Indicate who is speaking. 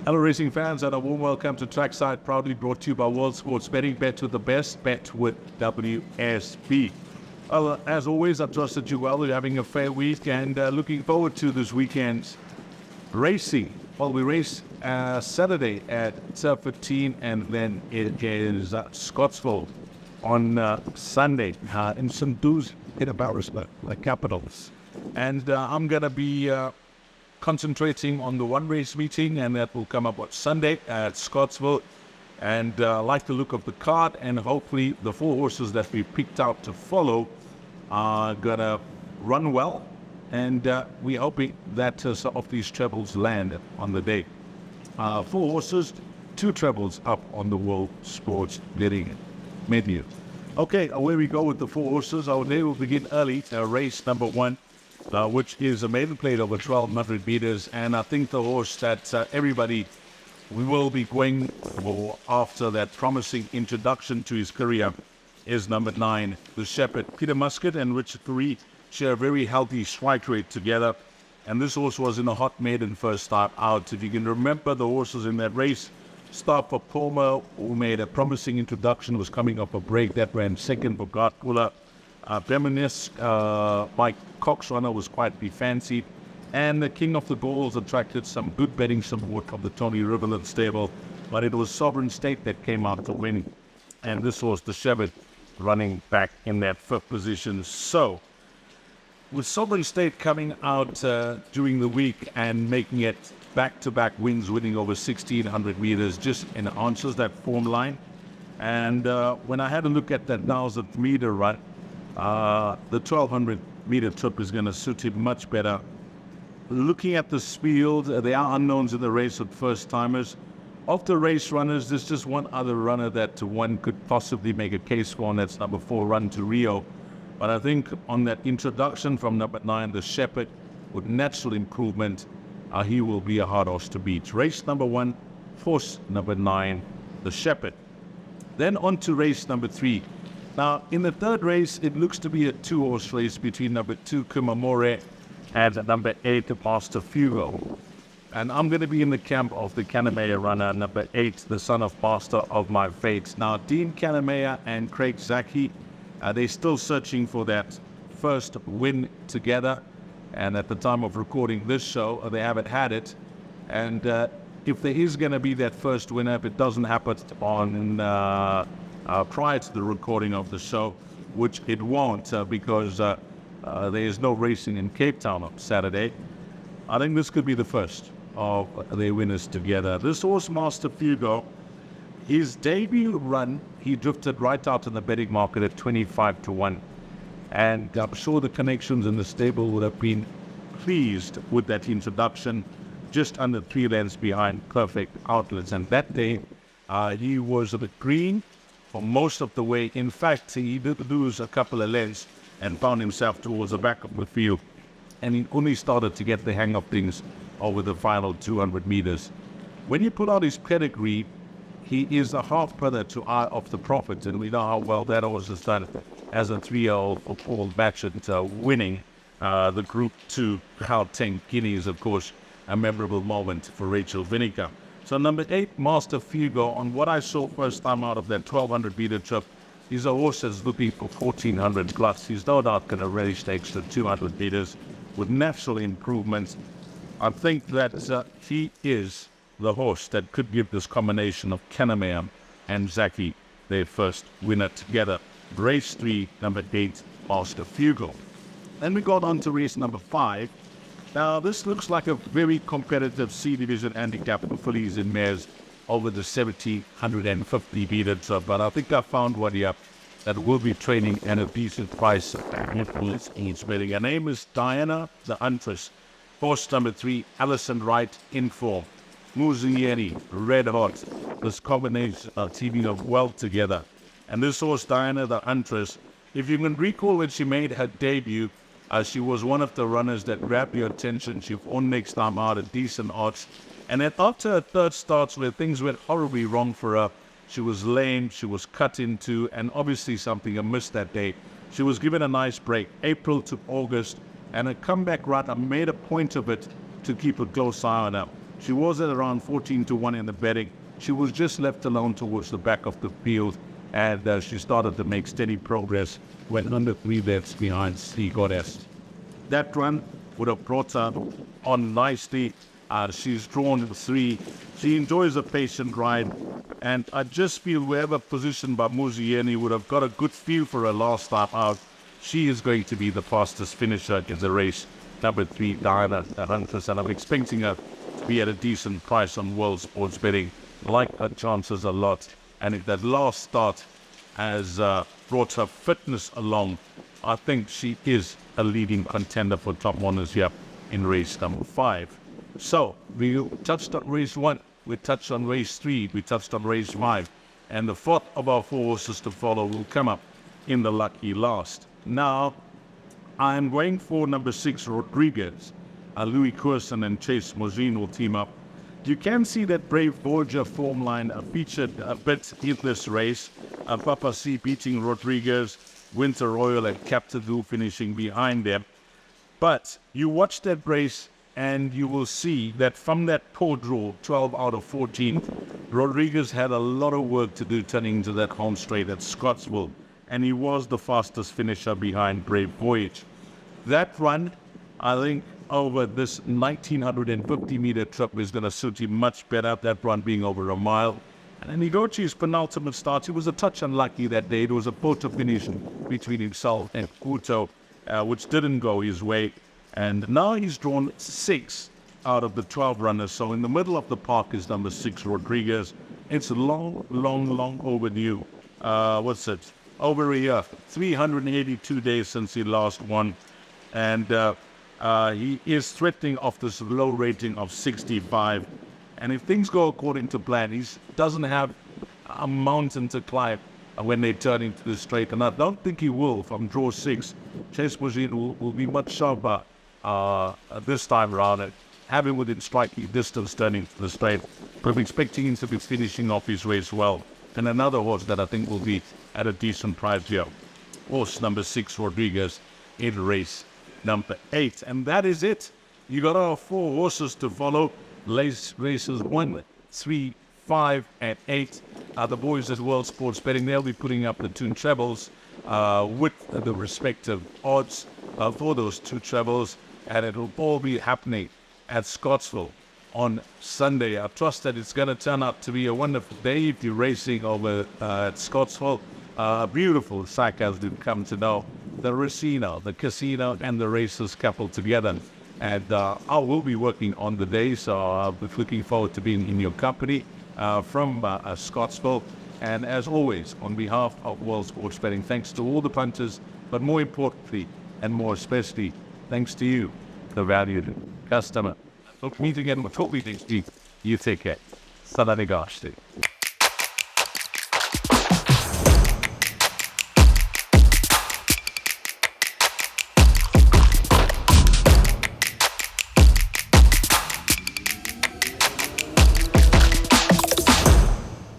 Speaker 1: Hello racing fans and a warm welcome to Trackside, proudly brought to you by World Sports Betting. Bet with the best, bet with WSB. Well, as always, I trust that you're well, you're having a fair week and looking forward to this weekend's racing. Well, we race Saturday at Turf 15 and then it is Scottsville on Sunday in St. Deez in Embarrassment, like capitals. And I'm going to be concentrating on the one race meeting, and that will come up on Sunday at Scottsville. And I like the look of the card, and hopefully the 4 horses that we picked out to follow are gonna run well, and we're hoping that some of these trebles land on the day. 4 horses, 2 trebles up on the World Sports Betting menu. Okay, away we go with the 4 horses. Our day will begin early, race number 1. Which is a maiden plate over 1,200 meters, and I think the horse that everybody we will be going for after that promising introduction to his career is number 9, the Shepherd. Peter Muscat and Richard Reed share a very healthy strike rate together, and this horse was in a hot maiden first time out. If you can remember the horses in that race, Star for Palmer, who made a promising introduction, was coming off a break that ran second for Gartwiller. Reminisce, Mike Cox runner was quite fancied, and the King of the Balls attracted some good betting support from the Tony Riverland stable, but it was Sovereign State that came out to win, and this was the Shepherd running back in that 5th position. So, with Sovereign State coming out during the week and making it back-to-back wins, winning over 1,600 meters, just enhances that form line. And when I had a look at that 1,000 meter run, the 1,200 meter trip is going to suit him much better. Looking at this field, there are unknowns in the race with first timers. Of the race runners, there's just one other runner that one could possibly make a case for, and that's number 4, Run to Rio. But I think on that introduction from number 9, the Shepherd, with natural improvement, he will be a hard horse to beat. Race number 1, horse number 9, the Shepherd. Then on to race number 3. Now, in the 3rd race, it looks to be a 2-horse race between number 2, Kumamore, and number 8, Master Fugo. And I'm going to be in the camp of the Kanamea runner, number 8, the son of Master of My Fate. Now, Dean Kanamea and Craig Zaki, they're still searching for that first win together. And at the time of recording this show, they haven't had it. And if there is going to be that first winner, if it doesn't happen on prior to the recording of the show, which it won't because there is no racing in Cape Town on Saturday, I think this could be the first of their winners together. This horse, Master Fugo, his debut run, he drifted right out in the betting market at 25 to 1. And I'm sure the connections in the stable would have been pleased with that introduction, just under 3 lengths behind Perfect Outlets. And that day, he was a bit green for most of the way. In fact, he did lose a couple of lengths and found himself towards the back of the field. And he only started to get the hang of things over the final 200 meters. When you put out his pedigree, he is a half brother to Eye of the Prophet, and we know how well that horse has done as a 3-year-old for Paul Batchett, winning the Group 2 Gauteng Guineas, of course, a memorable moment for Rachel Vinica. So number 8, Master Fugo, on what I saw first time out of that 1,200 meter trip, he's a horse that's looking for 1,400 plus. He's no doubt going to relish the extra 200 meters with natural improvements. I think that he is the horse that could give this combination of Kanamea and Zaki their first winner together. Race 3, number 8, Master Fugo. Then we got on to race number 5. Now, this looks like a very competitive C Division handicap for fillies and mares over the 1,750 meters. But I think I found one here that will be trading at a decent price. Her name is Diana the Huntress. Horse number 3, Alison Wright, in form. Muzieri, red hot. This combination are teaming up well together. And this horse, Diana the Huntress, if you can recall when she made her debut, she was one of the runners that grabbed your attention. She won next time out at decent odds. And then after her 3rd starts where things went horribly wrong for her, she was lame, she was cut into, and obviously something amiss that day. She was given a nice break, April to August, and a comeback run. I made a point of it to keep a close eye on her. She was at around 14-1 in the betting. She was just left alone towards the back of the field, and she started to make steady progress when under 3 lengths behind Sea Goddess. That run would have brought her on nicely. She's drawn 3. She enjoys a patient ride, and I just feel wherever positioned by Muzieni would have got a good feel for her last time out. She is going to be the fastest finisher in the race. Number 3, Diana Huntress, and I'm expecting her to be at a decent price on World Sports Betting. Like her chances a lot, and if that last start has brought her fitness along, I think she is a leading contender for top honors here in race number 5. So we touched on race 1, we touched on race 3, we touched on race 5, and the 4th of our 4 horses to follow will come up in the lucky last. Now I'm going for number 6, Rodriguez. Louis Courson and Chase Mozine will team up. You can see that Brave Voyager form line featured a bit in this race. Papa C beating Rodriguez, Winter Royal and Captain Lou finishing behind them. But you watch that race and you will see that from that poor draw, 12 out of 14, Rodriguez had a lot of work to do turning into that home straight at Scottsville. And he was the fastest finisher behind Brave Voyage. That run, I think, over this 1950-meter trip is going to suit him much better, that run being over a mile. And then he got to his penultimate start. He was a touch unlucky that day. It was a photo finish between himself and Kuto, which didn't go his way. And now he's drawn 6 out of the 12 runners. So in the middle of the park is number 6, Rodriguez. It's long overdue. Over a year, 382 days since he last won. And he is threatening off this low rating of 65. And if things go according to plan, he doesn't have a mountain to climb when they turn into the straight. And I don't think he will from draw 6. Chase Mozine will be much sharper this time around and have him within striking distance turning to the straight. But I'm expecting him to be finishing off his race well. And another horse that I think will be at a decent price here. Horse number 6, Rodriguez, in race number 8. And that is it. You got our 4 horses to follow. Races 1, 3, 5, and 8. The boys at World Sports Betting, they'll be putting up the 2 trebles with the respective odds for those 2 trebles. And it will all be happening at Scottsville on Sunday. I trust that it's going to turn out to be a wonderful day if you're racing over at Scottsville. Beautiful sight as we've come to know. The Racino, the casino, and the races coupled together. And I will be working on the day, so I'll be looking forward to being in your company from Scottsville. And as always, on behalf of World Sports Betting, thanks to all the punters, but more importantly, and more especially, thanks to you, the valued customer. Hope to meet again with Toby next week. You take care. Salam alaikum.